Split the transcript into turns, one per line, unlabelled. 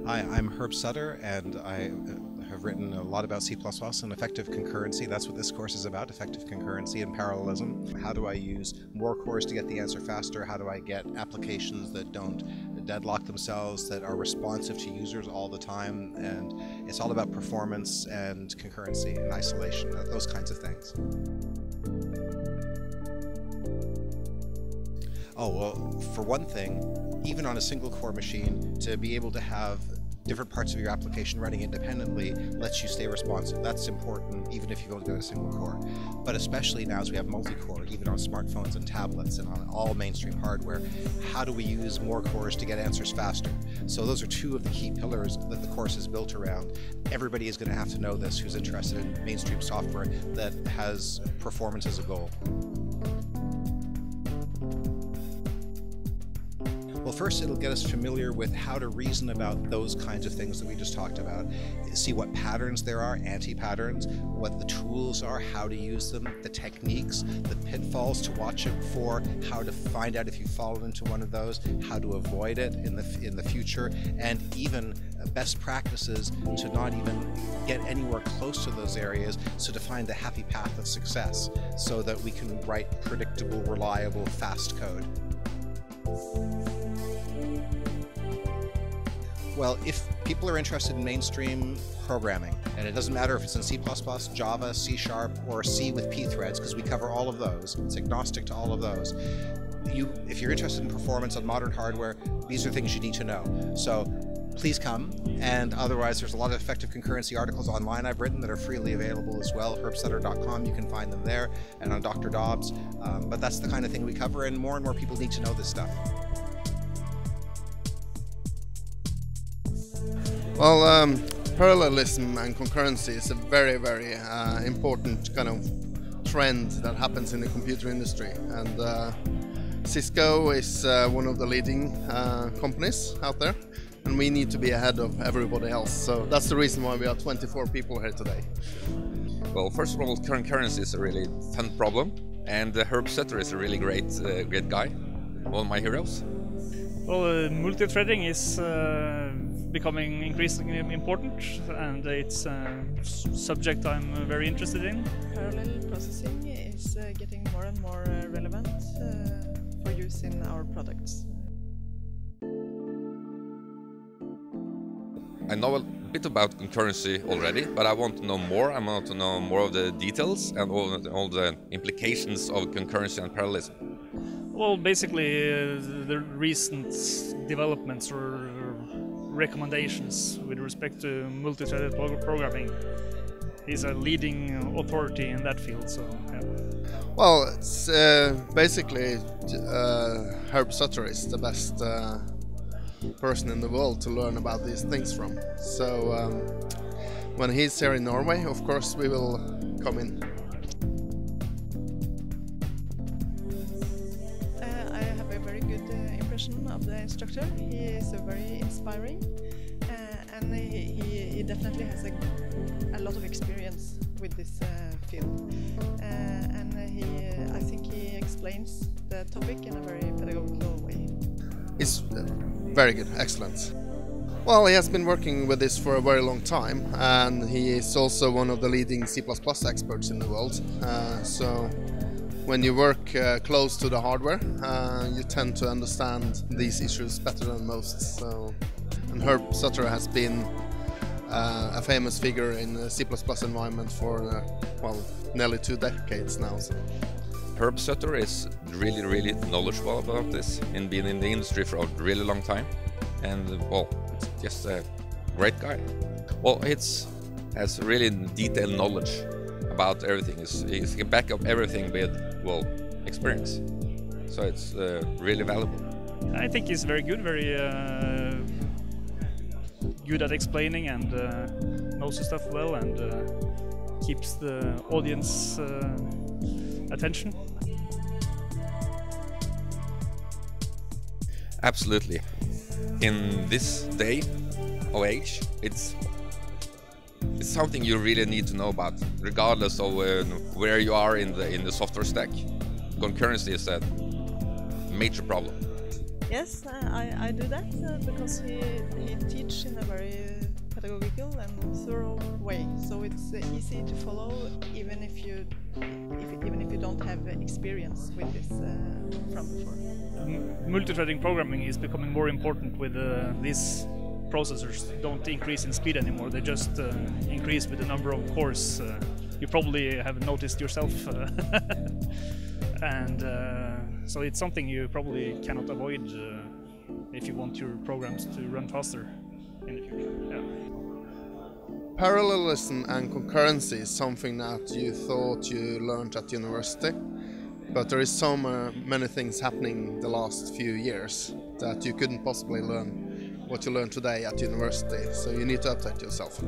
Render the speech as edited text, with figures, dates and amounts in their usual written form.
Hi, I'm Herb Sutter, and I have written a lot about C++ and effective concurrency. That's what this course is about, effective concurrency and parallelism. How do I use more cores to get the answer faster? How do I get applications that don't deadlock themselves, that are responsive to users all the time? And it's all about performance and concurrency and isolation, those kinds of things. Oh, well, for one thing, even on a single core machine, to be able to have different parts of your application running independently lets you stay responsive. That's important even if you've only got a single core. But especially now as we have multi-core, even on smartphones and tablets and on all mainstream hardware, how do we use more cores to get answers faster? So those are two of the key pillars that the course is built around. Everybody is going to have to know this who's interested in mainstream software that has performance as a goal. Well, first it'll get us familiar with how to reason about those kinds of things that we just talked about. See what patterns there are, anti-patterns, what the tools are, how to use them, the techniques, the pitfalls to watch it for, how to find out if you've fallen into one of those, how to avoid it in the future, and even best practices to not even get anywhere close to those areas, so to find the happy path of success so that we can write predictable, reliable, fast code. Well, if people are interested in mainstream programming, and it doesn't matter if it's in C++, Java, C#, or C with P threads, because we cover all of those, it's agnostic to all of those. If you're interested in performance on modern hardware, these are things you need to know. So please come, and otherwise there's a lot of effective concurrency articles online I've written that are freely available as well. herbsutter.com, you can find them there, and on Dr. Dobbs. But that's the kind of thing we cover, and more people need to know this stuff.
Well, parallelism and concurrency is a very, very important kind of trend that happens in the computer industry. And Cisco is one of the leading companies out there, and we need to be ahead of everybody else. So that's the reason why we are 24 people here today.
Well, first of all, concurrency is a really fun problem, and Herb Sutter is a really great guy, one of my heroes.
Well, multi-threading is becoming increasingly important, and it's a subject I'm very interested in.
Parallel processing is getting more and more relevant for use in our products.
I know a bit about concurrency already, but I want to know more. I want to know more of the details and all the implications of concurrency and parallelism.
Well, basically, the recent developments or recommendations with respect to multi-threaded programming. He's a leading authority in that field, so yeah.
Well, it's basically Herb Sutter is the best person in the world to learn about these things from. So when he's here in Norway, of course we will come in.
I have a very good impression of the instructor. He is very inspiring, and he definitely has a lot of experience with this field. And I think he explains the topic in a very pedagogical way.
He's very good, excellent. Well, he has been working with this for a very long time, and he is also one of the leading C++ experts in the world. So when you work close to the hardware, you tend to understand these issues better than most. So, and Herb Sutter has been a famous figure in the C++ environment for well, nearly 2 decades now. So.
Herb Sutter is really knowledgeable about this and been in the industry for a really long time. And well, it's just a great guy. Well, he has really detailed knowledge about everything. He can back up everything with, well, experience. So it's really valuable.
I think he's very good, very good at explaining, and knows his stuff well, and keeps the audience attention.
Absolutely. In this day of age, it's something you really need to know about, regardless of where you are in the software stack. Concurrency is a major problem.
Yes, I do that because he teaches in a very pedagogical and thorough way. So it's easy to follow even if you don't have experience with this from before.
Multi-threading programming is becoming more important with these processors. Don't increase in speed anymore, they just increase with the number of cores. You probably have noticed yourself. And so it's something you probably cannot avoid if you want your programs to run faster in the future. Yeah.
Parallelism and concurrency is something that you thought you learned at university, but there is so many things happening the last few years that you couldn't possibly learn what you learned today at university, so you need to update yourself.